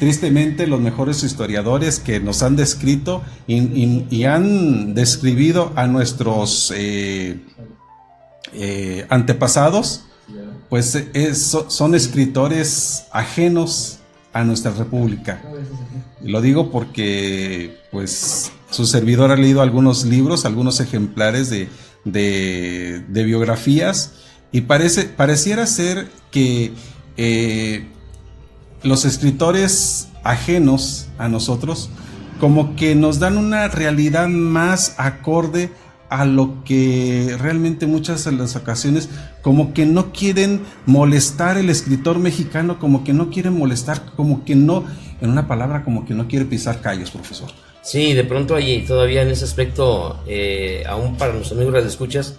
tristemente los mejores historiadores que nos han descrito y han describido a nuestros antepasados, pues son escritores ajenos a nuestra república. Y lo digo porque pues su servidor ha leído algunos libros, algunos ejemplares de biografías, y pareciera ser que los escritores ajenos a nosotros como que nos dan una realidad más acorde a lo que realmente muchas de las ocasiones como que no quieren molestar el escritor mexicano, como que no quiere molestar, como que no, en una palabra, como que no quiere pisar callos, profesor. Sí, de pronto hay todavía en ese aspecto, aún para los amigos radioescuchas,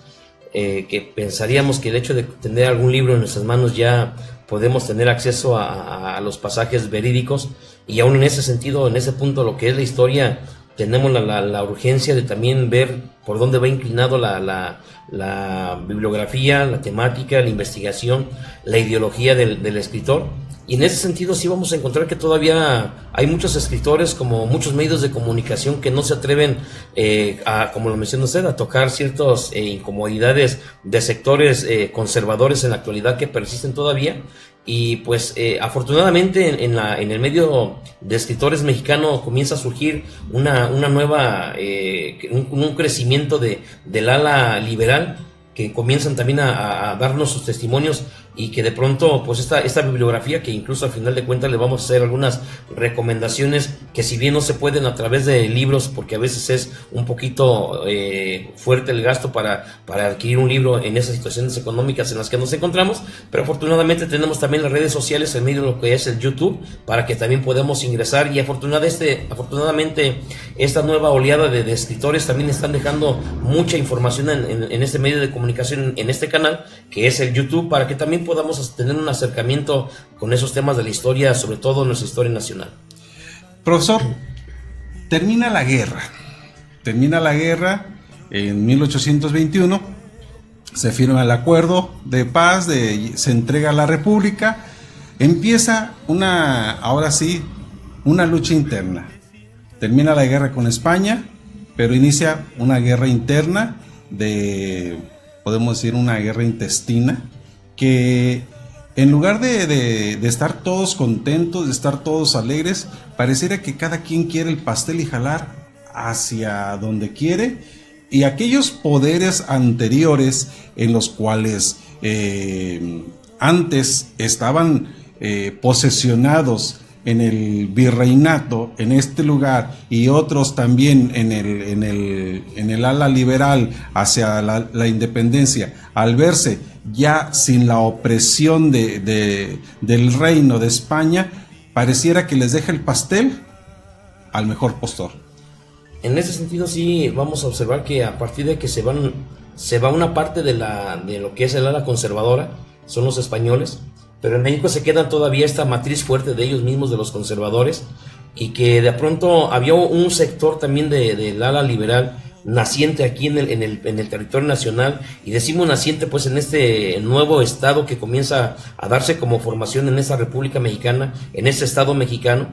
que pensaríamos que el hecho de tener algún libro en nuestras manos ya podemos tener acceso a los pasajes verídicos, y aún en ese sentido, en ese punto, lo que es la historia, tenemos la urgencia de también ver por dónde va inclinado la bibliografía, la temática, la investigación, la ideología del escritor. Y en ese sentido sí vamos a encontrar que todavía hay muchos escritores, como muchos medios de comunicación, que no se atreven como lo mencionó usted, a tocar ciertas incomodidades de sectores conservadores en la actualidad que persisten todavía. Y pues afortunadamente en el medio de escritores mexicano comienza a surgir una nueva, un crecimiento del ala liberal, que comienzan también a darnos sus testimonios, y que de pronto pues esta bibliografía, que incluso al final de cuentas le vamos a hacer algunas recomendaciones que, si bien no se pueden a través de libros, porque a veces es un poquito fuerte el gasto para adquirir un libro en esas situaciones económicas en las que nos encontramos, pero afortunadamente tenemos también las redes sociales en medio de lo que es el YouTube, para que también podamos ingresar, y afortunadamente esta nueva oleada de escritores también están dejando mucha información en este medio de comunicación, en este canal que es el YouTube, para que también podamos tener un acercamiento con esos temas de la historia, sobre todo nuestra historia nacional. Profesor, termina la guerra en 1821, se firma el acuerdo de paz, se entrega a la República, empieza ahora sí, una lucha interna. Termina la guerra con España, pero inicia una guerra interna podemos decir una guerra intestina, que en lugar de estar todos contentos, de estar todos alegres, pareciera que cada quien quiere el pastel y jalar hacia donde quiere, y aquellos poderes anteriores en los cuales antes estaban posesionados en el virreinato, en este lugar, y otros también en el ala liberal hacia la independencia, al verse ya sin la opresión del reino de España, pareciera que les deja el pastel al mejor postor. En ese sentido sí vamos a observar que a partir de que se va una parte de lo que es el ala conservadora, son los españoles, pero en México se queda todavía esta matriz fuerte de ellos mismos, de los conservadores, y que de pronto había un sector también del ala liberal naciente aquí en el territorio nacional, y decimos naciente pues en este nuevo estado que comienza a darse como formación en esta República Mexicana, en este estado mexicano,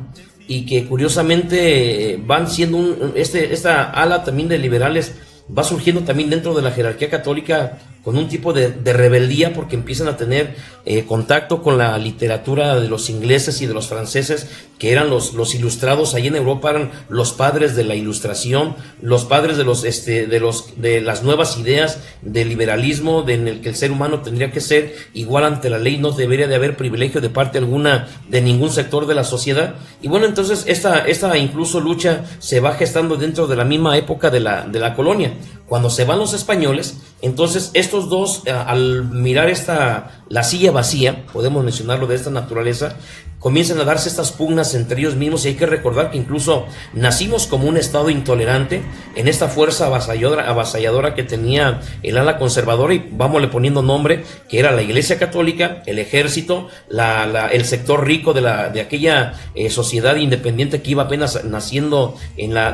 y que curiosamente van siendo esta ala también de liberales va surgiendo también dentro de la jerarquía católica con un tipo de rebeldía, porque empiezan a tener contacto con la literatura de los ingleses y de los franceses, que eran los ilustrados ahí en Europa, eran los padres de la ilustración, los padres de las nuevas ideas del liberalismo, en el que el ser humano tendría que ser igual ante la ley, no debería de haber privilegio de parte alguna de ningún sector de la sociedad. Y bueno, entonces esta incluso lucha se va gestando dentro de la misma época de la colonia. Cuando se van los españoles, entonces estos dos, al mirar la silla vacía, podemos mencionarlo de esta naturaleza, comienzan a darse estas pugnas entre ellos mismos, y hay que recordar que incluso nacimos como un estado intolerante en esta fuerza avasalladora que tenía el ala conservadora, y vámosle poniendo nombre, que era la Iglesia Católica, el ejército, el sector rico de aquella sociedad independiente que iba apenas naciendo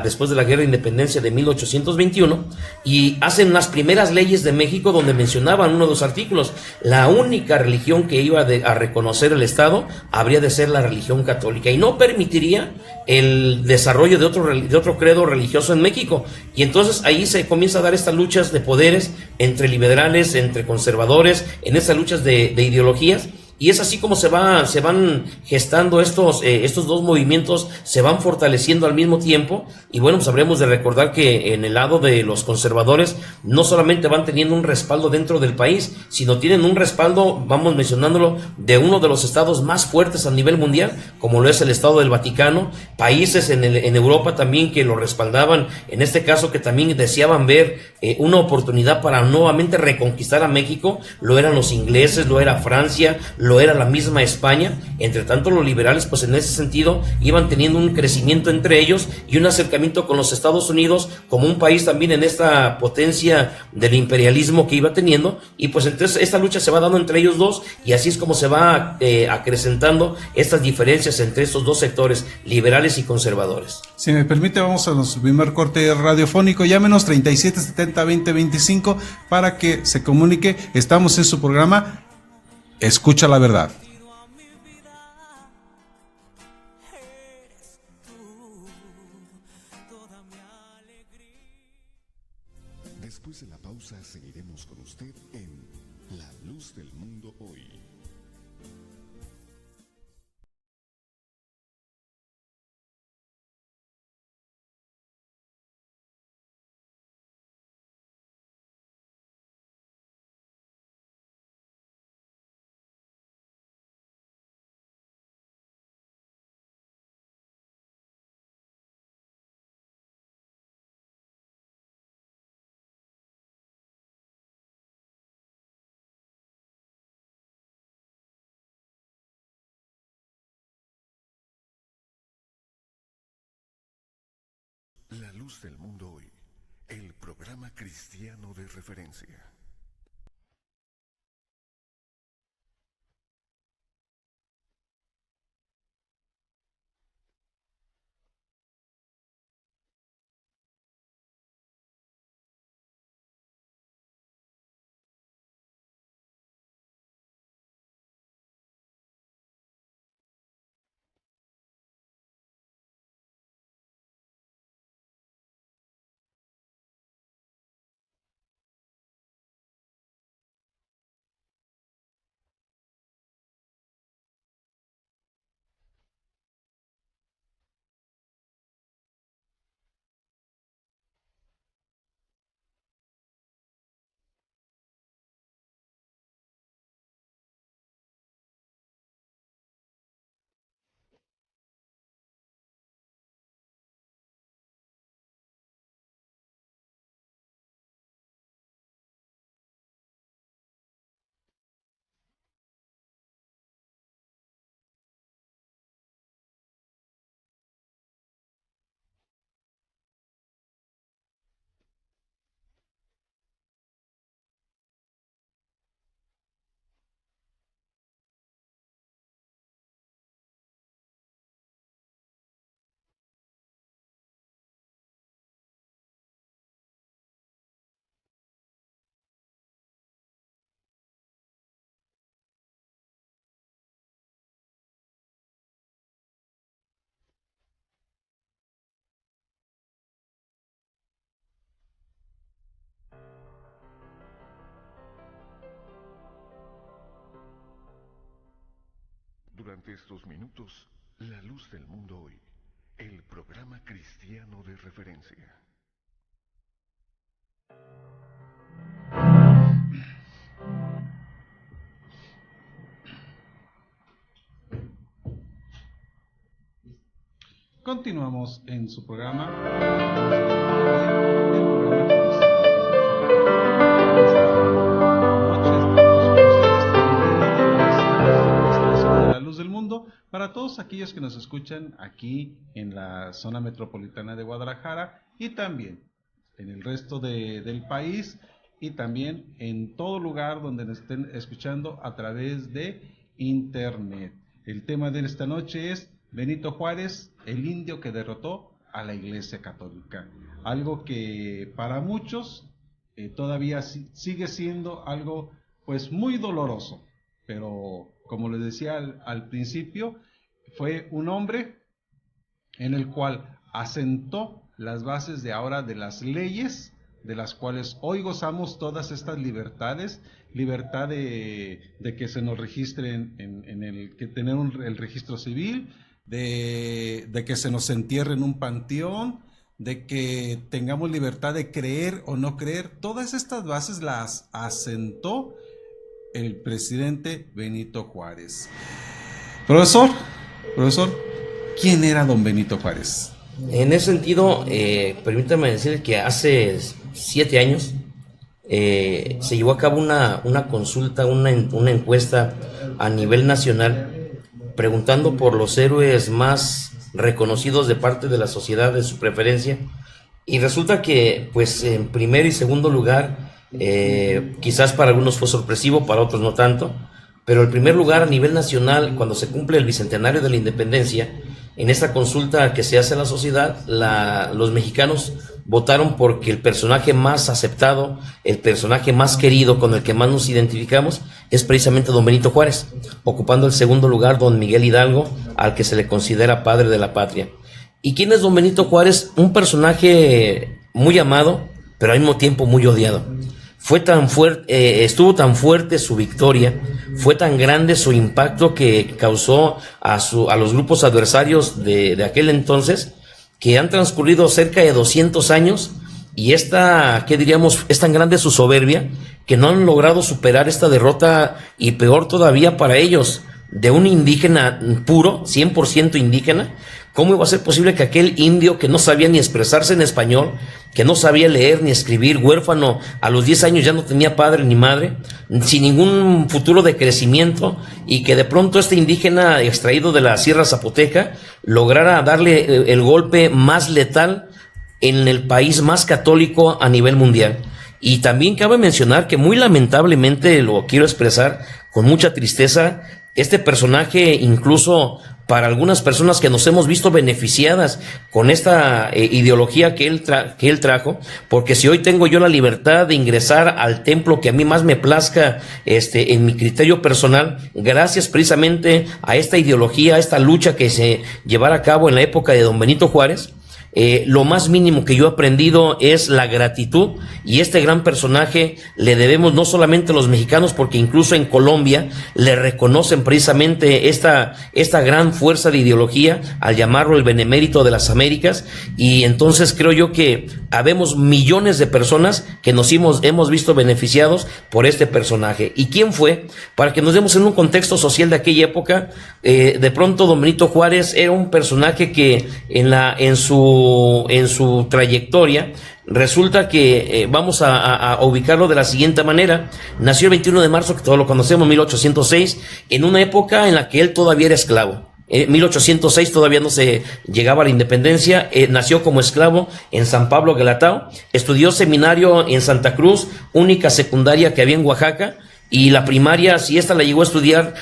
después de la Guerra de Independencia de 1821, y hacen las primeras leyes de México donde mencionaban uno de los artículos: la única religión que iba a reconocer el Estado habría de ser ser la religión católica y no permitiría el desarrollo de otro credo religioso en México. Y entonces ahí se comienza a dar estas luchas de poderes entre liberales, entre conservadores, en estas luchas de ideologías. Y es así como se van gestando estos dos movimientos, se van fortaleciendo al mismo tiempo. Y bueno, pues habremos de recordar que en el lado de los conservadores no solamente van teniendo un respaldo dentro del país, sino tienen un respaldo, vamos mencionándolo, de uno de los estados más fuertes a nivel mundial, como lo es el Estado del Vaticano, países en Europa también que lo respaldaban, en este caso que también deseaban ver una oportunidad para nuevamente reconquistar a México, lo eran los ingleses, lo era Francia, lo era la misma España. Entre tanto, los liberales, pues en ese sentido, iban teniendo un crecimiento entre ellos y un acercamiento con los Estados Unidos como un país también en esta potencia del imperialismo que iba teniendo. Y pues entonces esta lucha se va dando entre ellos dos y así es como se va acrecentando estas diferencias entre estos dos sectores, liberales y conservadores. Si me permite, vamos a nuestro primer corte radiofónico. Llámenos 3770-2025 para que se comunique. Estamos en su programa Escucha la Verdad. Después de la pausa seguiremos con usted en La Luz del Mundo Hoy. La Luz del Mundo Hoy, el programa cristiano de referencia. Durante estos minutos, La Luz del Mundo Hoy, el programa cristiano de referencia. Continuamos en su programa. La Luz del Mundo, para todos aquellos que nos escuchan aquí en la zona metropolitana de Guadalajara y también en el resto del país y también en todo lugar donde nos estén escuchando a través de internet. El tema de esta noche es Benito Juárez, el indio que derrotó a la Iglesia Católica. Algo que para muchos todavía sigue siendo algo pues muy doloroso, pero como les decía al principio, fue un hombre en el cual asentó las bases de ahora de las leyes de las cuales hoy gozamos todas estas libertades, libertad de que se nos registren en el que tener el registro civil, de que se nos entierre en un panteón, de que tengamos libertad de creer o no creer. Todas estas bases las asentó el presidente Benito Juárez. Profesor, ¿quién era don Benito Juárez? En ese sentido, permítame decir que hace 7 años se llevó a cabo una consulta, una encuesta a nivel nacional, preguntando por los héroes más reconocidos de parte de la sociedad de su preferencia, y resulta que pues en primer y segundo lugar, quizás para algunos fue sorpresivo, para otros no tanto, pero el primer lugar a nivel nacional, cuando se cumple el bicentenario de la independencia, en esta consulta que se hace a la sociedad, los mexicanos votaron porque el personaje más aceptado, el personaje más querido, con el que más nos identificamos, es precisamente don Benito Juárez, ocupando el segundo lugar don Miguel Hidalgo, al que se le considera padre de la patria. ¿Y quién es don Benito Juárez? Un personaje muy amado, pero al mismo tiempo muy odiado. Fue tan fuerte, estuvo tan fuerte su victoria, fue tan grande su impacto que causó a los grupos adversarios de aquel entonces, que han transcurrido cerca de 200 años y es tan grande su soberbia que no han logrado superar esta derrota, y peor todavía para ellos, de un indígena puro, 100% indígena. ¿Cómo iba a ser posible que aquel indio que no sabía ni expresarse en español, que no sabía leer ni escribir, huérfano, a los 10 años ya no tenía padre ni madre, sin ningún futuro de crecimiento, y que de pronto este indígena extraído de la Sierra Zapoteca lograra darle el golpe más letal en el país más católico a nivel mundial? Y también cabe mencionar que muy lamentablemente, lo quiero expresar con mucha tristeza, este personaje, incluso para algunas personas que nos hemos visto beneficiadas con esta ideología que él trajo, porque si hoy tengo yo la libertad de ingresar al templo que a mí más me plazca, en mi criterio personal, gracias precisamente a esta ideología, a esta lucha que se llevara a cabo en la época de don Benito Juárez, lo más mínimo que yo he aprendido es la gratitud, y este gran personaje le debemos no solamente a los mexicanos, porque incluso en Colombia le reconocen precisamente esta gran fuerza de ideología al llamarlo el benemérito de las Américas. Y entonces creo yo que habemos millones de personas que nos hemos visto beneficiados por este personaje. ¿Y quién fue? Para que nos demos en un contexto social de aquella época, de pronto don Benito Juárez era un personaje que en su trayectoria, resulta que vamos a ubicarlo de la siguiente manera. Nació el 21 de marzo, que todos lo conocemos, 1806, en una época en la que él todavía era esclavo. 1806 todavía no se llegaba a la independencia. Nació como esclavo en San Pablo Guelatao, estudió seminario en Santa Cruz, única secundaria que había en Oaxaca. Y la primaria, si esta la llegó a estudiar,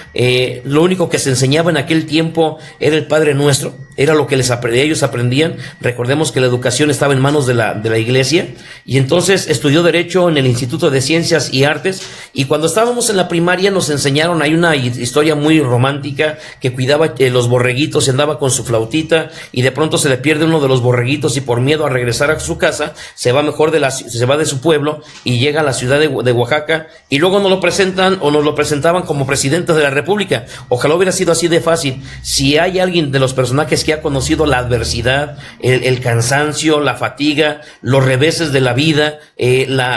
lo único que se enseñaba en aquel tiempo era el Padre Nuestro, era lo que ellos aprendían. Recordemos que la educación estaba en manos de la iglesia, y entonces estudió Derecho en el Instituto de Ciencias y Artes, y cuando estábamos en la primaria nos enseñaron, hay una historia muy romántica, que cuidaba los borreguitos y andaba con su flautita, y de pronto se le pierde uno de los borreguitos, y por miedo a regresar a su casa, se va de su pueblo y llega a la ciudad de Oaxaca, y luego nos lo presentaban como presidente de la República. Ojalá hubiera sido así de fácil. Si hay alguien de los personajes que ha conocido la adversidad, el cansancio, la fatiga, los reveses de la vida,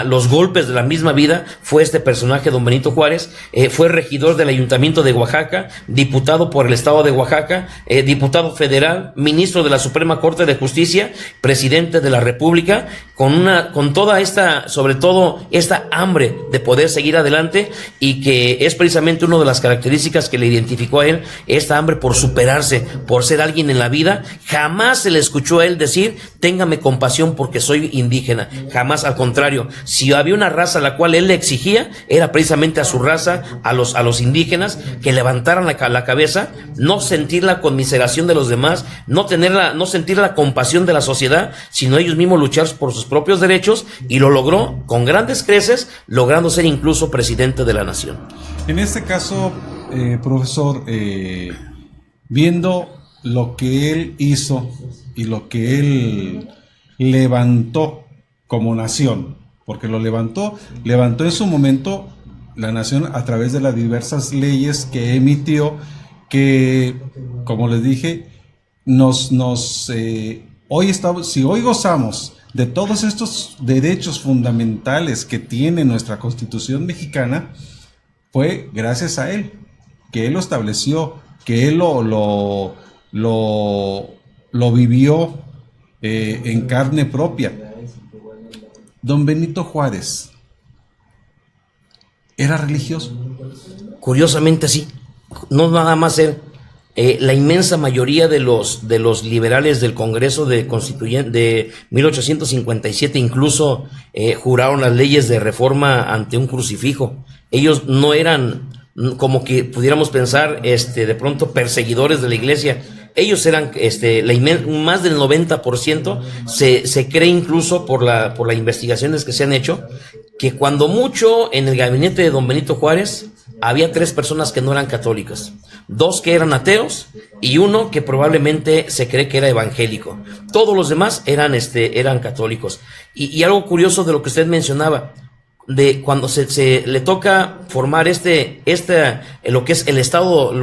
los golpes de la misma vida, fue este personaje, don Benito Juárez. Fue regidor del Ayuntamiento de Oaxaca, diputado por el estado de Oaxaca, diputado federal, ministro de la Suprema Corte de Justicia, presidente de la República, con toda esta, sobre todo esta hambre de poder seguir adelante, y que es precisamente una de las características que le identificó a él, esta hambre por superarse, por ser alguien en la vida. Jamás se le escuchó a él decir, téngame compasión porque soy indígena, jamás, al contrario. Si había una raza a la cual él le exigía, era precisamente a su raza, a los indígenas, que levantaran la cabeza, no sentir la conmiseración de los demás, no sentir la compasión de la sociedad, sino ellos mismos luchar por sus propios derechos, y lo logró con grandes creces, logrando ser incluso presidente de la nación. En este caso, profesor, viendo lo que él hizo y lo que él levantó como nación, porque lo levantó en su momento la nación a través de las diversas leyes que emitió, que, como les dije, si hoy gozamos de todos estos derechos fundamentales que tiene nuestra Constitución mexicana, fue gracias a él, que él lo estableció, que él lo vivió en carne propia. Don Benito Juárez era religioso. Curiosamente sí, no nada más él. La inmensa mayoría de los liberales del Congreso de 1857 incluso juraron las leyes de reforma ante un crucifijo. Ellos no eran, como que pudiéramos pensar, de pronto perseguidores de la iglesia. Ellos eran, más del 90%, se cree incluso por las investigaciones que se han hecho, que cuando mucho en el gabinete de don Benito Juárez había 3 personas que no eran católicas, 2 que eran ateos y 1 que probablemente se cree que era evangélico. Todos los demás eran católicos. Y algo curioso de lo que usted mencionaba, de cuando se le toca formar lo que es el Estado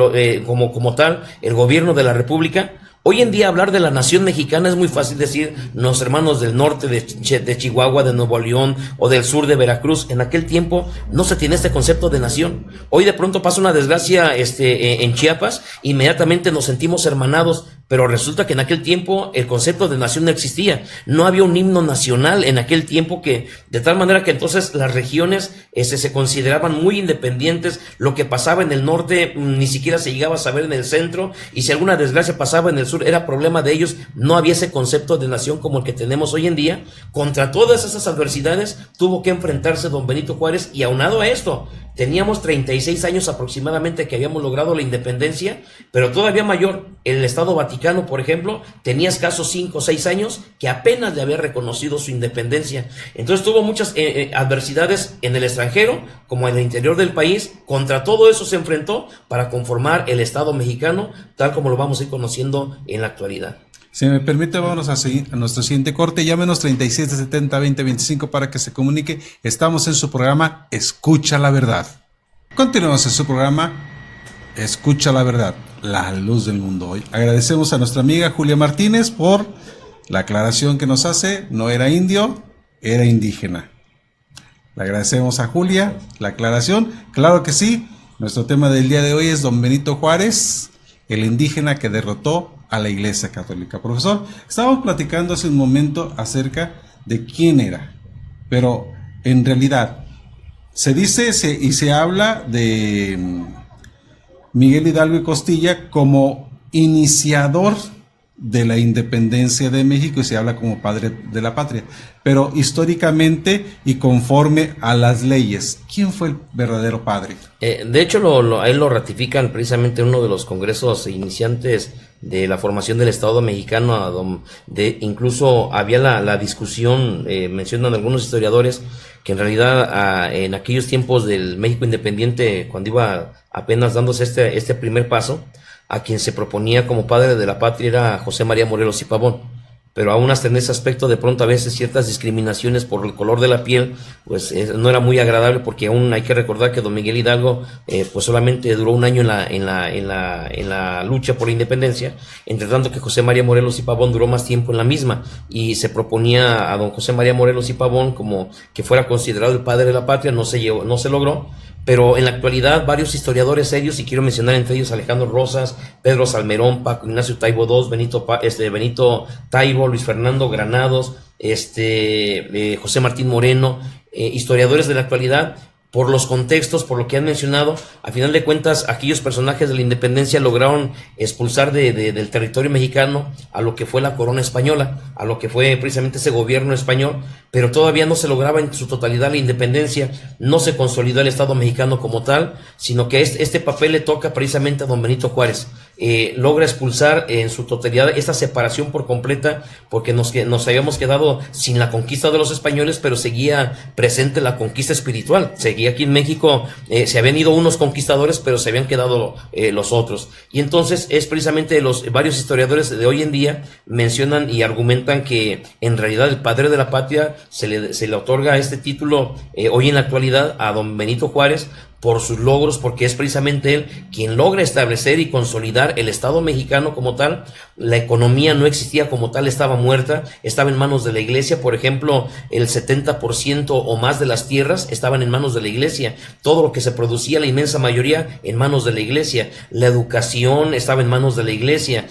como tal, el gobierno de la República. Hoy en día hablar de la nación mexicana es muy fácil decir los hermanos del norte de Chihuahua, de Nuevo León o del sur de Veracruz. En aquel tiempo no se tiene este concepto de nación. Hoy de pronto pasa una desgracia en Chiapas, inmediatamente nos sentimos hermanados, pero resulta que en aquel tiempo el concepto de nación no existía. No había un himno nacional en aquel tiempo, de tal manera que entonces las regiones se consideraban muy independientes. Lo que pasaba en el norte ni siquiera se llegaba a saber en el centro, y si alguna desgracia pasaba en el sur era problema de ellos. No había ese concepto de nación como el que tenemos hoy en día. Contra todas esas adversidades tuvo que enfrentarse don Benito Juárez, y aunado a esto, teníamos 36 años aproximadamente que habíamos logrado la independencia, pero todavía mayor, el Estado Vaticano, por ejemplo, tenía escasos 5 o 6 años que apenas le había reconocido su independencia. Entonces tuvo muchas adversidades en el extranjero como en el interior del país. Contra todo eso se enfrentó para conformar el Estado mexicano, tal como lo vamos a ir conociendo en la actualidad. Si me permite, vámonos a nuestro siguiente corte. Llámenos 3770-2025 para que se comunique. Estamos en su programa Escucha la Verdad. Continuamos en su programa Escucha la Verdad, la luz del mundo hoy. Agradecemos a nuestra amiga Julia Martínez por la aclaración que nos hace. No era indio, era indígena. Le agradecemos a Julia la aclaración. Claro que sí. Nuestro tema del día de hoy es don Benito Juárez, el indígena que derrotó a la Iglesia Católica. Profesor, estábamos platicando hace un momento acerca de quién era, pero en realidad se dice y se habla de Miguel Hidalgo y Costilla como iniciador de la independencia de México, y se habla como padre de la patria, pero históricamente y conforme a las leyes, ¿quién fue el verdadero padre? De hecho, a él lo ratifican precisamente en uno de los congresos iniciantes de la formación del Estado mexicano, incluso había la discusión, mencionan algunos historiadores, que en realidad en aquellos tiempos del México independiente, cuando iba apenas dándose este primer paso, a quien se proponía como padre de la patria era José María Morelos y Pavón. Pero aún hasta en ese aspecto, de pronto a veces ciertas discriminaciones por el color de la piel, pues no era muy agradable, porque aún hay que recordar que don Miguel Hidalgo pues solamente duró un año en la lucha por la independencia, entre tanto que José María Morelos y Pavón duró más tiempo en la misma, y se proponía a don José María Morelos y Pavón como que fuera considerado el padre de la patria. No se logró. Pero en la actualidad varios historiadores serios, y quiero mencionar entre ellos Alejandro Rosas, Pedro Salmerón, Paco Ignacio Taibo II, Benito Taibo, Luis Fernando Granados, José Martín Moreno, historiadores de la actualidad, por los contextos, por lo que han mencionado, a final de cuentas, aquellos personajes de la independencia lograron expulsar del territorio mexicano a lo que fue la corona española, a lo que fue precisamente ese gobierno español, pero todavía no se lograba en su totalidad la independencia, no se consolidó el Estado mexicano como tal, sino que este papel le toca precisamente a don Benito Juárez, logra expulsar en su totalidad esta separación por completa, porque nos habíamos quedado sin la conquista de los españoles, pero seguía presente la conquista espiritual. Seguía aquí en México, se habían ido unos conquistadores, pero se habían quedado los otros. Y entonces es precisamente varios historiadores de hoy en día mencionan y argumentan que en realidad el padre de la patria se le otorga este título hoy en la actualidad a don Benito Juárez por sus logros, porque es precisamente él quien logra establecer y consolidar el Estado mexicano como tal. La economía no existía como tal, estaba muerta, estaba en manos de la iglesia. Por ejemplo, el 70% o más de las tierras estaban en manos de la iglesia, todo lo que se producía, la inmensa mayoría, en manos de la iglesia. La educación estaba en manos de la iglesia,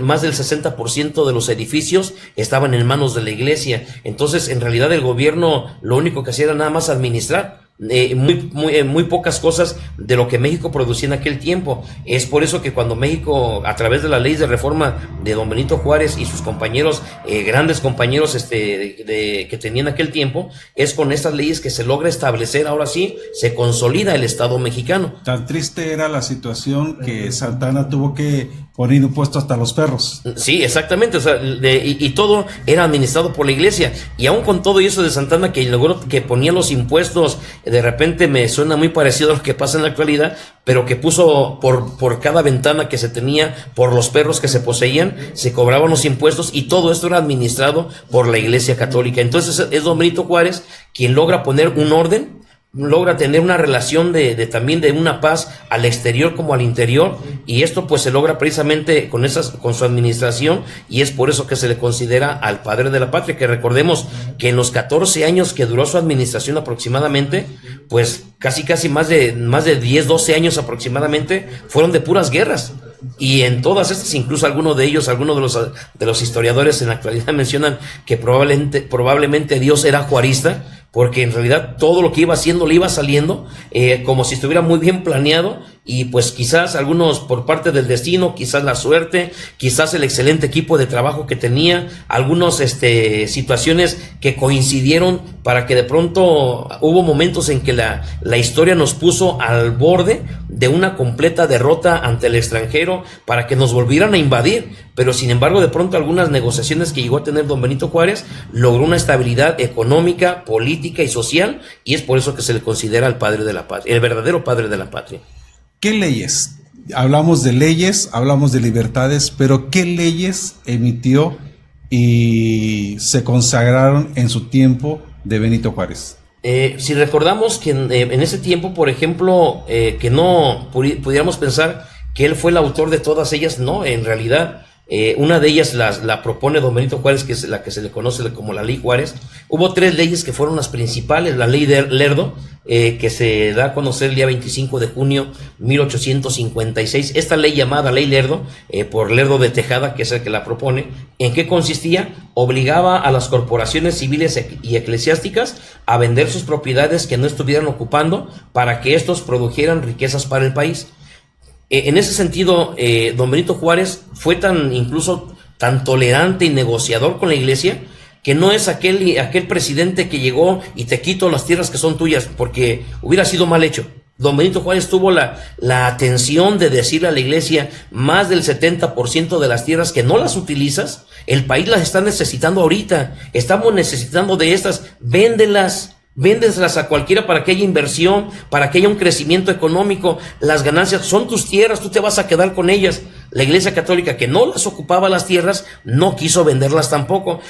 más del 60% de los edificios estaban en manos de la iglesia. Entonces, en realidad, el gobierno lo único que hacía era nada más administrar. Muy pocas cosas de lo que México producía en aquel tiempo. Es por eso que cuando México, a través de las leyes de reforma de don Benito Juárez y sus compañeros, grandes compañeros que tenían aquel tiempo, es con estas leyes que se logra establecer, ahora sí, se consolida el Estado mexicano. Tan triste era la situación que Santa Anna tuvo que poner impuestos hasta los perros. Sí, exactamente, o sea, y todo era administrado por la iglesia, y aún con todo eso de Santa Anna, que logró que ponía los impuestos, de repente me suena muy parecido a lo que pasa en la actualidad, pero que puso por cada ventana que se tenía, por los perros que se poseían, se cobraban los impuestos, y todo esto era administrado por la iglesia católica. Entonces es don Benito Juárez quien logra poner un orden, logra tener una relación también de una paz al exterior como al interior, y esto pues se logra precisamente con su administración, y es por eso que se le considera al padre de la patria, que recordemos que en los 14 años que duró su administración aproximadamente, pues casi más de 10, 12 años aproximadamente fueron de puras guerras. Y en todas estas, incluso algunos de los historiadores en la actualidad mencionan que probablemente Dios era juarista, porque en realidad todo lo que iba haciendo le iba saliendo como si estuviera muy bien planeado, y pues quizás algunos por parte del destino, quizás la suerte, quizás el excelente equipo de trabajo que tenía, algunas situaciones que coincidieron para que de pronto hubo momentos en que la historia nos puso al borde de una completa derrota ante el extranjero para que nos volvieran a invadir, pero sin embargo de pronto algunas negociaciones que llegó a tener don Benito Juárez logró una estabilidad económica, política y social, y es por eso que se le considera el padre de la patria, el verdadero padre de la patria. ¿Qué leyes? Hablamos de leyes, hablamos de libertades, pero ¿qué leyes emitió y se consagraron en su tiempo de Benito Juárez? Si recordamos que en ese tiempo, por ejemplo, que no pudiéramos pensar que él fue el autor de todas ellas, no, en realidad una de ellas la propone don Benito Juárez, que es la que se le conoce como la Ley Juárez. Hubo 3 leyes que fueron las principales: la Ley de Lerdo, que se da a conocer el día 25 de junio 1856. Esta ley llamada Ley Lerdo, por Lerdo de Tejada, que es el que la propone, ¿en qué consistía? Obligaba a las corporaciones civiles y eclesiásticas a vender sus propiedades que no estuvieran ocupando para que estos produjeran riquezas para el país. En ese sentido, don Benito Juárez fue incluso tan tolerante y negociador con la iglesia, que no es aquel presidente que llegó y te quito las tierras que son tuyas, porque hubiera sido mal hecho. Don Benito Juárez tuvo la atención de decirle a la iglesia: más del 70% de las tierras que no las utilizas, el país las está necesitando ahorita, estamos necesitando de estas, véndelas a cualquiera para que haya inversión, para que haya un crecimiento económico. Las ganancias son tus tierras, tú te vas a quedar con ellas. La Iglesia Católica, que no las ocupaba las tierras, no quiso venderlas tampoco,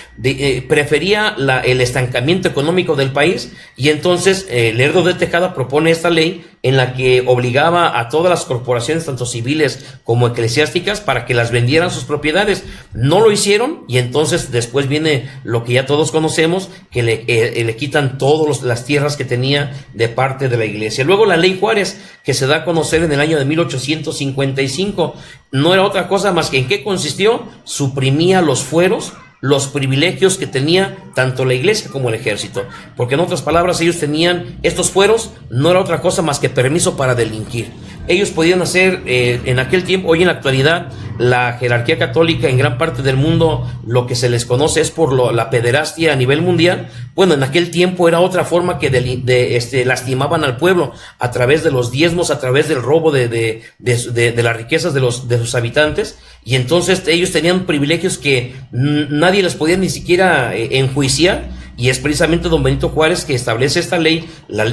prefería el estancamiento económico del país, y entonces Lerdo de Tejada propone esta ley en la que obligaba a todas las corporaciones, tanto civiles como eclesiásticas, para que las vendieran sus propiedades. No lo hicieron, y entonces después viene lo que ya todos conocemos, que le quitan todas las tierras que tenía de parte de la iglesia. Luego la Ley Juárez, que se da a conocer en el año de 1855, no era otra cosa más que en qué consistió: suprimía los fueros, los privilegios que tenía tanto la iglesia como el ejército, porque en otras palabras ellos tenían estos fueros, no era otra cosa más que permiso para delinquir. ellos podían hacer en aquel tiempo, hoy en la actualidad, la jerarquía católica en gran parte del mundo, lo que se les conoce es por la pederastia a nivel mundial. Bueno, en aquel tiempo era otra forma que lastimaban al pueblo a través de los diezmos, a través del robo de las riquezas de sus habitantes, y entonces ellos tenían privilegios que nadie les podía ni siquiera enjuiciar. Y es precisamente don Benito Juárez que establece esta ley,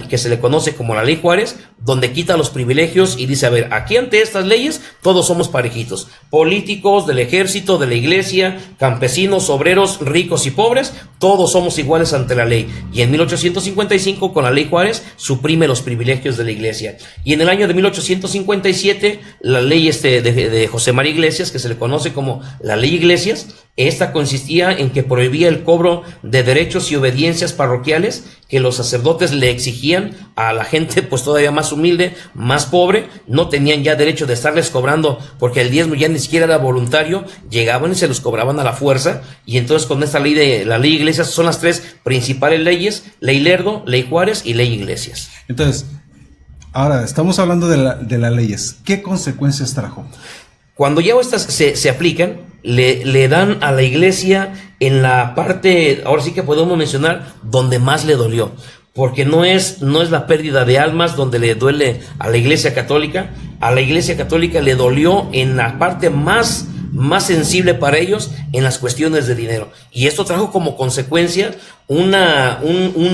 que se le conoce como la Ley Juárez, donde quita los privilegios y dice, a ver, aquí ante estas leyes todos somos parejitos, políticos, del ejército, de la iglesia, campesinos, obreros, ricos y pobres, todos somos iguales ante la ley. Y en 1855, con la Ley Juárez, suprime los privilegios de la iglesia. Y en el año de 1857, la ley de José María Iglesias, que se le conoce como la Ley Iglesias, esta consistía en que prohibía el cobro de derechos y obediencias parroquiales que los sacerdotes le exigían a la gente pues todavía más humilde, más pobre. No tenían ya derecho de estarles cobrando, porque el diezmo ya ni siquiera era voluntario, llegaban y se los cobraban a la fuerza. Y entonces con esta ley de la Ley Iglesias son las tres principales leyes: Ley Lerdo, Ley Juárez y Ley Iglesias. Entonces, ahora estamos hablando de las leyes. ¿Qué consecuencias trajo? Cuando ya estas se aplican, le dan a la iglesia en la parte, ahora sí que podemos mencionar, donde más le dolió. Porque no es la pérdida de almas donde le duele a la iglesia católica. A la iglesia católica le dolió en la parte más sensible para ellos, en las cuestiones de dinero. Y esto trajo como consecuencia un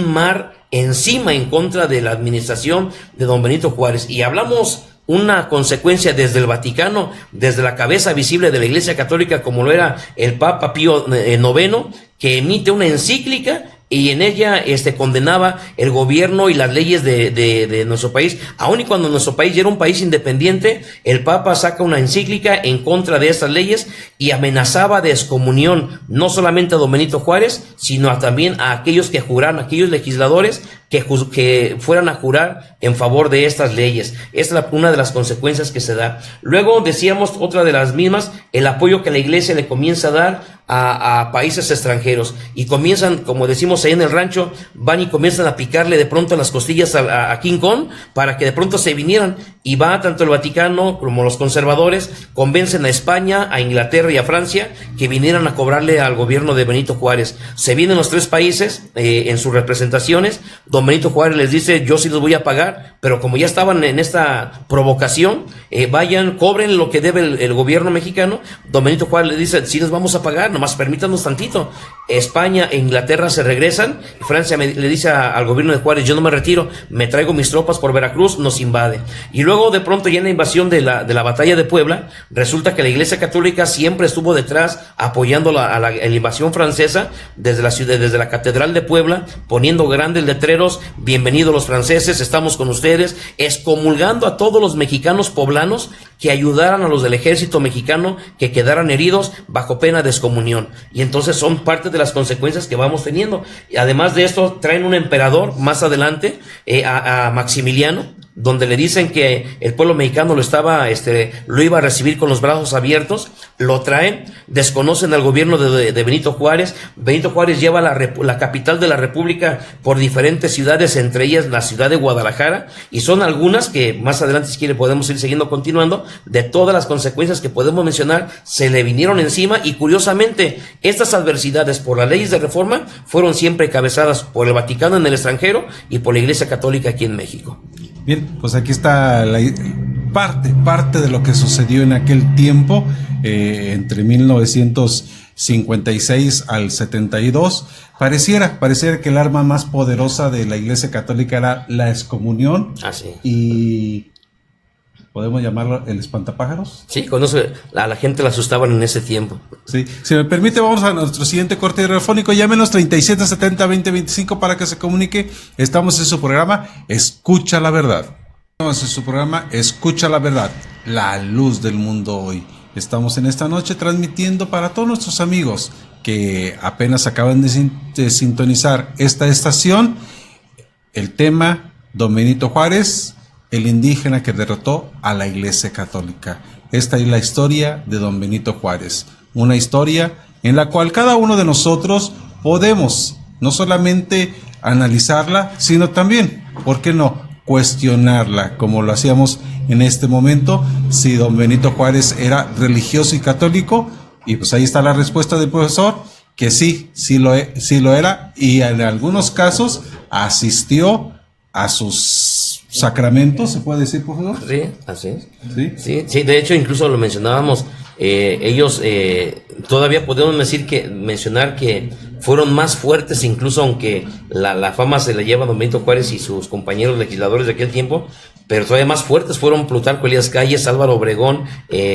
mar encima en contra de la administración de don Benito Juárez. Y hablamos una consecuencia desde el Vaticano, desde la cabeza visible de la Iglesia Católica, como lo era el Papa Pío IX, que emite una encíclica y en ella condenaba el gobierno y las leyes de nuestro país. Aun y cuando nuestro país ya era un país independiente, el Papa saca una encíclica en contra de estas leyes y amenazaba de excomunión no solamente a don Benito Juárez, sino también a aquellos que juraran, a aquellos legisladores que fueran a jurar en favor de estas leyes. Es una de las consecuencias que se da. Luego decíamos otra de las mismas, el apoyo que la iglesia le comienza a dar a países extranjeros, y comienzan, como decimos ahí en el rancho, van y comienzan a picarle de pronto las costillas a King Kong para que de pronto se vinieran, y va tanto el Vaticano como los conservadores, convencen a España, a Inglaterra y a Francia que vinieran a cobrarle al gobierno de Benito Juárez. Se vienen los tres países en sus representaciones. Don Benito Juárez les dice, yo sí los voy a pagar, pero como ya estaban en esta provocación, vayan, cobren lo que debe el gobierno mexicano. Don Benito Juárez les dice, sí les vamos a pagar, nomás permítanos tantito. España e Inglaterra se regresan, y Francia le dice al gobierno de Juárez, yo no me retiro, me traigo mis tropas por Veracruz, nos invade. Y luego de pronto ya en la invasión de la batalla de Puebla, resulta que la Iglesia Católica siempre estuvo detrás apoyando a la invasión francesa, desde la ciudad, desde la Catedral de Puebla, poniendo grandes letreros, bienvenidos los franceses, estamos con ustedes, excomulgando a todos los mexicanos poblanos que ayudaran a los del ejército mexicano que quedaran heridos bajo pena de excomunión. Y entonces son parte de las consecuencias que vamos teniendo. Y además de esto, traen un emperador más adelante, a Maximiliano, donde le dicen que el pueblo mexicano lo iba a recibir con los brazos abiertos. Lo traen, desconocen al gobierno de Benito Juárez. Benito Juárez lleva la capital de la República por diferentes ciudades, entre ellas la ciudad de Guadalajara, y son algunas que más adelante, si quiere, podemos ir siguiendo continuando, de todas las consecuencias que podemos mencionar, se le vinieron encima. Y curiosamente, estas adversidades por las leyes de reforma fueron siempre encabezadas por el Vaticano en el extranjero y por la Iglesia Católica aquí en México. Bien, pues aquí está parte de lo que sucedió en aquel tiempo, entre 1956 al 72. Pareciera que el arma más poderosa de la Iglesia Católica era la excomunión. Así. Y ¿podemos llamarlo el espantapájaros? Sí, con eso a la gente la asustaban en ese tiempo. Sí, si me permite, vamos a nuestro siguiente corte radiofónico. Llámenos 3770-2025 para que se comunique. Estamos en su programa Escucha la Verdad. Estamos en su programa Escucha la Verdad, la luz del mundo hoy. Estamos en esta noche transmitiendo para todos nuestros amigos que apenas acaban de sintonizar esta estación el tema Don Benito Juárez, el indígena que derrotó a la Iglesia Católica. Esta es la historia de Don Benito Juárez, una historia en la cual cada uno de nosotros podemos no solamente analizarla, sino también, ¿por qué no?, cuestionarla, como lo hacíamos en este momento si don Benito Juárez era religioso y católico, y pues ahí está la respuesta del profesor, que sí lo era, y en algunos casos asistió a sus sacramentos, ¿se puede decir, profesor? Sí, así es. Sí, Sí, de hecho incluso lo mencionábamos, ellos todavía podemos mencionar que fueron más fuertes, incluso aunque la fama se la lleva don Benito Juárez y sus compañeros legisladores de aquel tiempo, pero todavía más fuertes fueron Plutarco Elías Calles, Álvaro Obregón,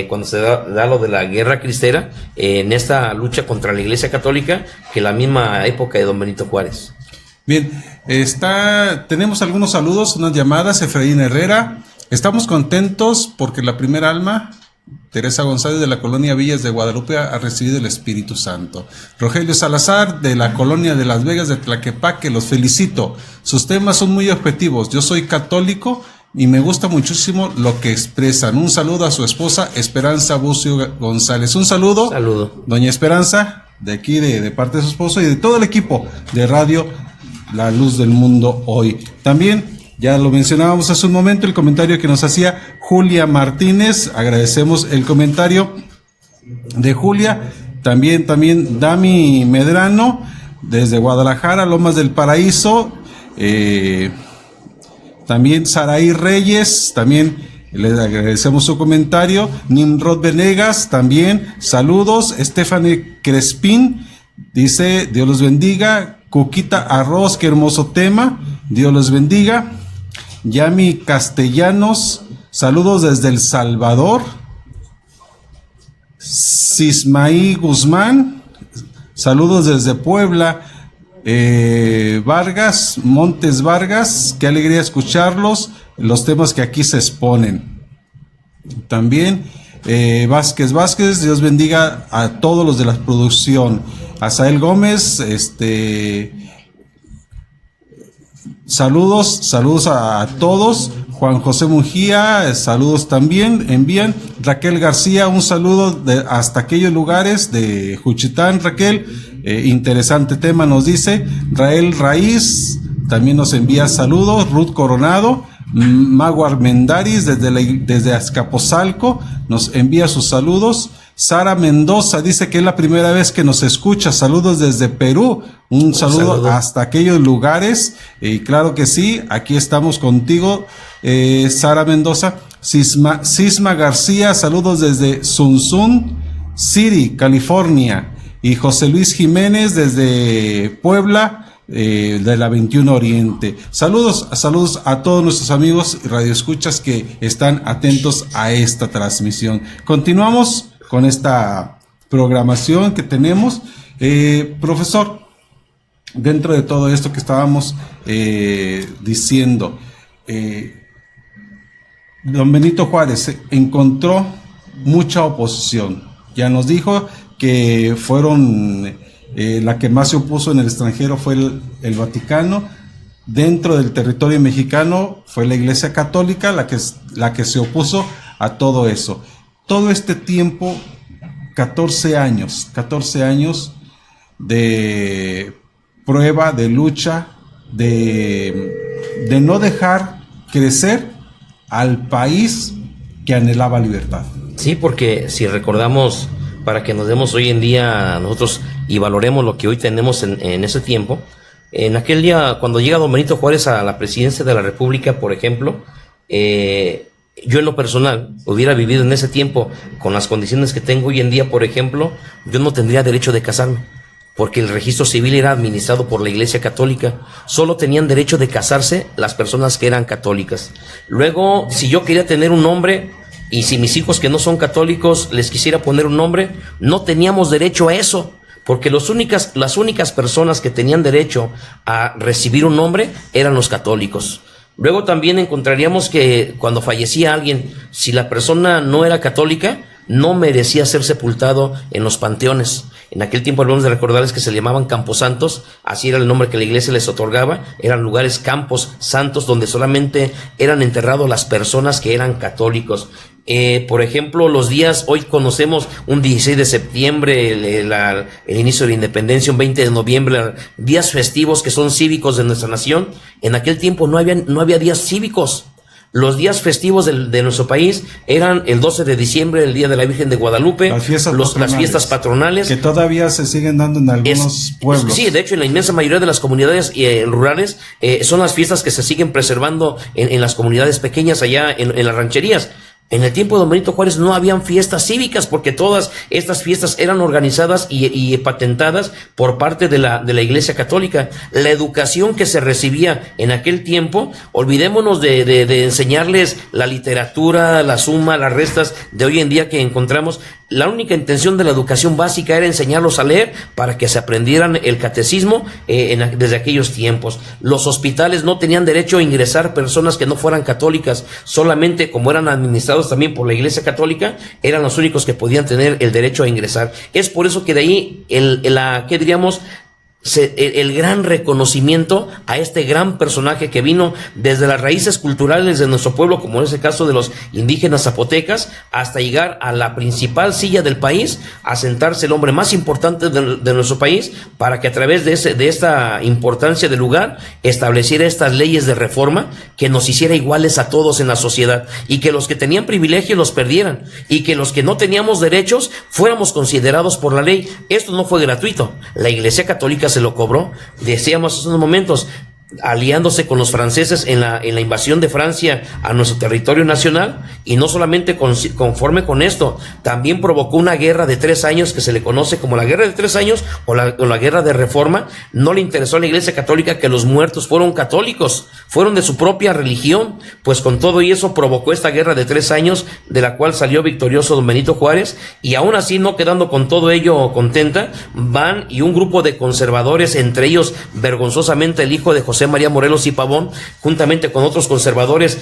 cuando se da lo de la guerra cristera, en esta lucha contra la Iglesia Católica, que la misma época de don Benito Juárez. Bien, tenemos algunos saludos, unas llamadas. Efraín Herrera, estamos contentos porque la primera alma, Teresa González de la colonia Villas de Guadalupe, ha recibido el Espíritu Santo. Rogelio Salazar de la colonia de Las Vegas de Tlaquepaque, los felicito, sus temas son muy objetivos, yo soy católico y me gusta muchísimo lo que expresan. Un saludo a su esposa Esperanza Bucio González. Un saludo, doña Esperanza, de aquí de parte de su esposo y de todo el equipo de Radio La Luz del Mundo Hoy. También, ya lo mencionábamos hace un momento, el comentario que nos hacía Julia Martínez. Agradecemos el comentario de Julia. También Dami Medrano, desde Guadalajara, Lomas del Paraíso. También Saraí Reyes, también les agradecemos su comentario. Nimrod Venegas, también saludos. Stephanie Crespín dice, Dios los bendiga. Cuquita Arroz, qué hermoso tema, Dios los bendiga. Yami Castellanos, saludos desde El Salvador. Sismaí Guzmán, saludos desde Puebla. Montes Vargas, qué alegría escucharlos, los temas que aquí se exponen. También Vázquez, Dios bendiga a todos los de la producción. Asael Gómez, saludos a todos. Juan José Mujía, saludos también, envían. Raquel García, un saludo hasta aquellos lugares de Juchitán. Raquel, interesante tema, nos dice. Rael Raíz, también nos envía saludos. Ruth Coronado, Mago Armendáriz, desde Azcapotzalco, nos envía sus saludos. Sara Mendoza dice que es la primera vez que nos escucha. Saludos desde Perú. Un saludo hasta aquellos lugares. Y claro que sí, aquí estamos contigo, Sara Mendoza. Sisma García, saludos desde Sunsun City, California. Y José Luis Jiménez desde Puebla, de la 21 Oriente. Saludos a todos nuestros amigos radioescuchas que están atentos a esta transmisión. Continuamos con esta programación que tenemos. Profesor, dentro de todo esto que estábamos diciendo, don Benito Juárez encontró mucha oposición. Ya nos dijo que fueron, la que más se opuso en el extranjero fue el Vaticano. Dentro del territorio mexicano fue la Iglesia Católica la que se opuso a todo eso. Todo este tiempo, 14 años de prueba, de lucha, de no dejar crecer al país que anhelaba libertad. Sí, porque si recordamos, para que nos demos hoy en día nosotros y valoremos lo que hoy tenemos en ese tiempo, en aquel día cuando llega don Benito Juárez a la presidencia de la República, por ejemplo, yo en lo personal hubiera vivido en ese tiempo con las condiciones que tengo hoy en día, por ejemplo, yo no tendría derecho de casarme, porque el registro civil era administrado por la Iglesia Católica. Solo tenían derecho de casarse las personas que eran católicas. Luego, si yo quería tener un nombre, y si mis hijos que no son católicos les quisiera poner un nombre, no teníamos derecho a eso, porque las únicas personas que tenían derecho a recibir un nombre eran los católicos. Luego también encontraríamos que cuando fallecía alguien, si la persona no era católica, no merecía ser sepultado en los panteones. En aquel tiempo debemos de recordarles que se llamaban camposantos, así era el nombre que la iglesia les otorgaba, eran lugares campos santos donde solamente eran enterrados las personas que eran católicos. Por ejemplo, los días, hoy conocemos un 16 de septiembre, el inicio de la independencia, un 20 de noviembre, días festivos que son cívicos de nuestra nación. En aquel tiempo no había días cívicos. Los días festivos de nuestro país eran el 12 de diciembre, el Día de la Virgen de Guadalupe, las fiestas patronales. Que todavía se siguen dando en algunos pueblos. Sí, de hecho, en la inmensa mayoría de las comunidades rurales son las fiestas que se siguen preservando en las comunidades pequeñas allá en las rancherías. En el tiempo de don Benito Juárez no habían fiestas cívicas porque todas estas fiestas eran organizadas y patentadas por parte de la Iglesia Católica. La educación que se recibía en aquel tiempo, olvidémonos de enseñarles la literatura, la suma, las restas de hoy en día que encontramos. La única intención de la educación básica era enseñarlos a leer para que se aprendieran el catecismo desde aquellos tiempos. Los hospitales no tenían derecho a ingresar personas que no fueran católicas, solamente como eran administrados también por la Iglesia Católica, eran los únicos que podían tener el derecho a ingresar. Es por eso que de ahí ¿qué diríamos? El gran reconocimiento a este gran personaje que vino desde las raíces culturales de nuestro pueblo, como en ese caso de los indígenas zapotecas, hasta llegar a la principal silla del país, a sentarse el hombre más importante de nuestro país, para que a través de esta importancia del lugar estableciera estas leyes de reforma que nos hiciera iguales a todos en la sociedad, y que los que tenían privilegios los perdieran, y que los que no teníamos derechos fuéramos considerados por la ley. Esto no fue gratuito. La Iglesia Católica se lo cobró. Decíamos hace unos momentos, aliándose con los franceses en la invasión de Francia a nuestro territorio nacional, y no solamente conforme con esto, también provocó una guerra de 3 años que se le conoce como la guerra de 3 años o la guerra de reforma. No le interesó a la Iglesia Católica que los muertos fueron católicos, fueron de su propia religión, pues con todo y eso provocó esta guerra de 3 años, de la cual salió victorioso don Benito Juárez, y aún así, no quedando con todo ello contenta, van y un grupo de conservadores, entre ellos vergonzosamente el hijo de José María Morelos y Pavón, juntamente con otros conservadores,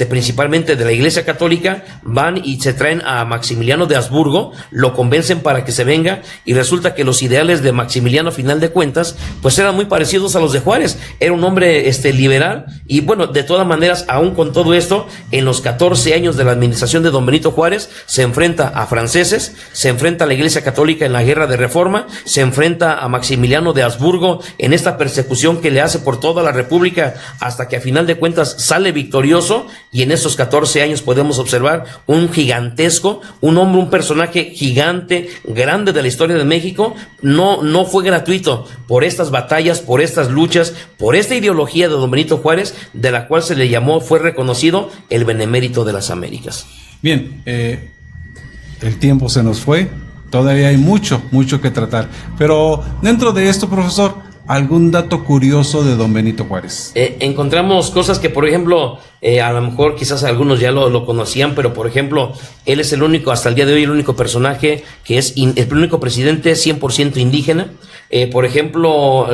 principalmente de la Iglesia Católica, van y se traen a Maximiliano de Habsburgo, lo convencen para que se venga, y resulta que los ideales de Maximiliano, a final de cuentas, pues eran muy parecidos a los de Juárez. Era un hombre liberal, y bueno, de todas maneras, aún con todo esto, en los 14 años de la administración de don Benito Juárez, se enfrenta a franceses, se enfrenta a la Iglesia Católica en la guerra de reforma, se enfrenta a Maximiliano de Habsburgo en esta persecución que le hace por toda la República, hasta que a final de cuentas sale victorioso, y en estos 14 años podemos observar un gigantesco, un personaje gigante, grande de la historia de México. No fue gratuito por estas batallas, por estas luchas, por esta ideología de don Benito Juárez, de la cual fue reconocido el Benemérito de las Américas. Bien, el tiempo se nos fue, todavía hay mucho que tratar, pero dentro de esto, profesor, ¿algún dato curioso de don Benito Juárez? Encontramos cosas que, por ejemplo, a lo mejor quizás algunos ya lo conocían, pero por ejemplo, él es el único, hasta el día de hoy, el único personaje que es el único presidente 100% indígena. Por ejemplo,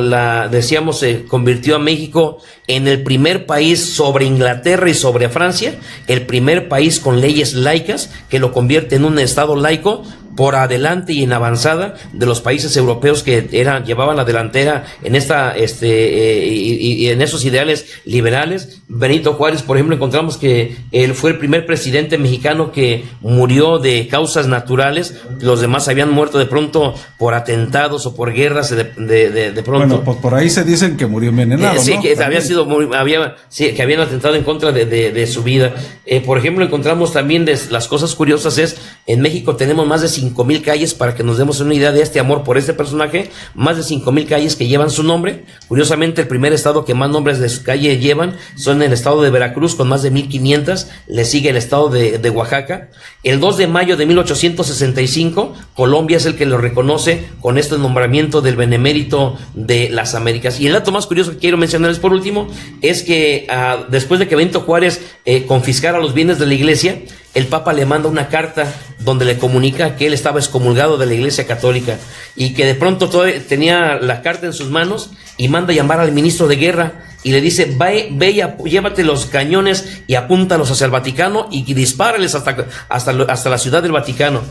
decíamos, se convirtió a México en el primer país sobre Inglaterra y sobre Francia, el primer país con leyes laicas, que lo convierte en un estado laico, por adelante y en avanzada de los países europeos que llevaban la delantera en y en esos ideales liberales. Benito Juárez, por ejemplo, encontramos que él fue el primer presidente mexicano que murió de causas naturales. Los demás habían muerto de pronto por atentados o por guerras de pronto. Bueno, pues por ahí se dicen que murió envenenado, sí, ¿no? Que que habían atentado en contra de su vida. Por ejemplo, encontramos también las cosas curiosas en México tenemos más de 5,000 calles, para que nos demos una idea de este amor por este personaje, más de 5,000 calles que llevan su nombre. Curiosamente, el primer estado que más nombres de su calle llevan son el estado de Veracruz, con más de 1,500, le sigue el estado de Oaxaca. El 2 de mayo de 1865, Colombia es el que lo reconoce con este nombramiento del Benemérito de las Américas. Y el dato más curioso que quiero mencionarles por último, es que después de que Benito Juárez confiscara los bienes de la iglesia, el Papa le manda una carta donde le comunica que él estaba excomulgado de la Iglesia Católica, y que de pronto tenía la carta en sus manos, y manda llamar al ministro de Guerra y le dice: ve y llévate los cañones y apúntalos hacia el Vaticano y dispárales hasta la ciudad del Vaticano.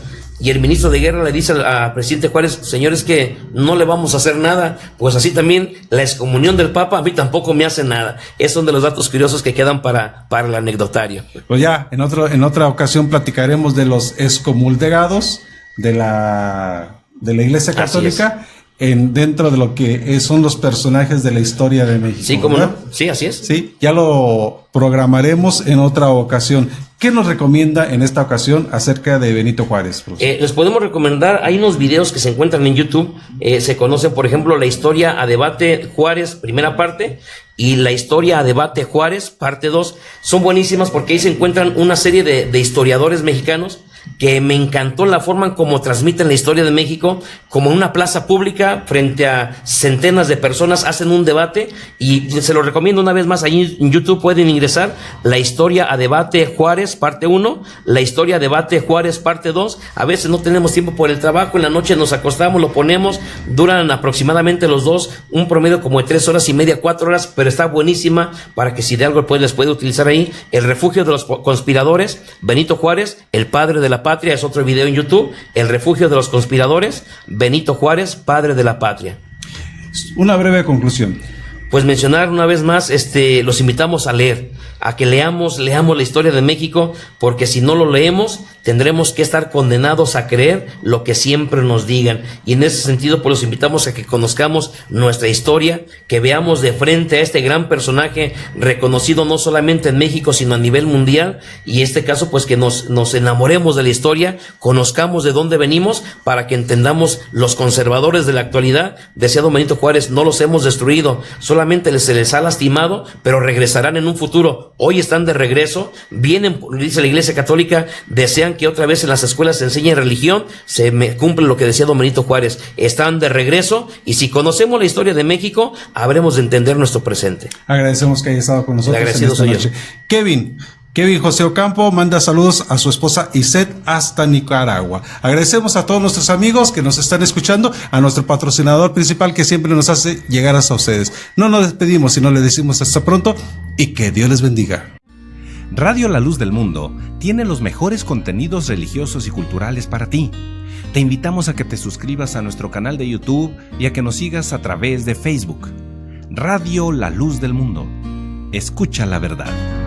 Y el ministro de Guerra le dice al presidente Juárez: señores, que no le vamos a hacer nada. Pues así también la excomunión del Papa a mí tampoco me hace nada. Esos son de los datos curiosos que quedan para el anecdotario. Pues ya, en otra ocasión platicaremos de los excomulgados de la Iglesia Católica. dentro de lo que son los personajes de la historia de México. Sí, cómo ¿verdad? no. Sí, así es. Sí, ya lo programaremos en otra ocasión. ¿Qué nos recomienda en esta ocasión acerca de Benito Juárez, profesor? Les podemos recomendar, hay unos videos que se encuentran en YouTube, se conoce, por ejemplo, la historia a debate Juárez, primera parte, y la historia a debate Juárez, parte 2. Son buenísimas porque ahí se encuentran una serie de historiadores mexicanos que me encantó la forma en cómo transmiten la historia de México, como en una plaza pública frente a centenas de personas hacen un debate, y se lo recomiendo una vez más. Ahí en YouTube pueden ingresar la historia a debate Juárez parte 1, la historia a debate Juárez parte 2. A veces no tenemos tiempo por el trabajo, en la noche nos acostamos, lo ponemos, duran aproximadamente los dos un promedio como de 3 horas y media, 4 horas, pero está buenísima para que si de algo les puede utilizar ahí. El refugio de los conspiradores, Benito Juárez, el padre de la patria, es otro video en YouTube. El refugio de los conspiradores, Benito Juárez, padre de la patria. Una breve conclusión. Pues mencionar una vez más, los invitamos a leer, a que leamos la historia de México, porque si no lo leemos, tendremos que estar condenados a creer lo que siempre nos digan. Y en ese sentido, pues los invitamos a que conozcamos nuestra historia, que veamos de frente a este gran personaje reconocido no solamente en México, sino a nivel mundial. Y en este caso, pues que nos enamoremos de la historia, conozcamos de dónde venimos, para que entendamos los conservadores de la actualidad. Decía don Benito Juárez, no los hemos destruido, solamente se les ha lastimado, pero regresarán en un futuro. Hoy están de regreso, vienen, dice la Iglesia Católica, desean que otra vez en las escuelas se enseñe religión, cumple lo que decía don Benito Juárez, están de regreso, y si conocemos la historia de México, habremos de entender nuestro presente. Agradecemos que haya estado con nosotros en esta noche. Kevin José Ocampo manda saludos a su esposa Iset hasta Nicaragua. Agradecemos a todos nuestros amigos que nos están escuchando, a nuestro patrocinador principal que siempre nos hace llegar hasta ustedes. No nos despedimos, sino le decimos hasta pronto y que Dios les bendiga. Radio La Luz del Mundo tiene los mejores contenidos religiosos y culturales para ti. Te invitamos a que te suscribas a nuestro canal de YouTube y a que nos sigas a través de Facebook. Radio La Luz del Mundo. Escucha la verdad.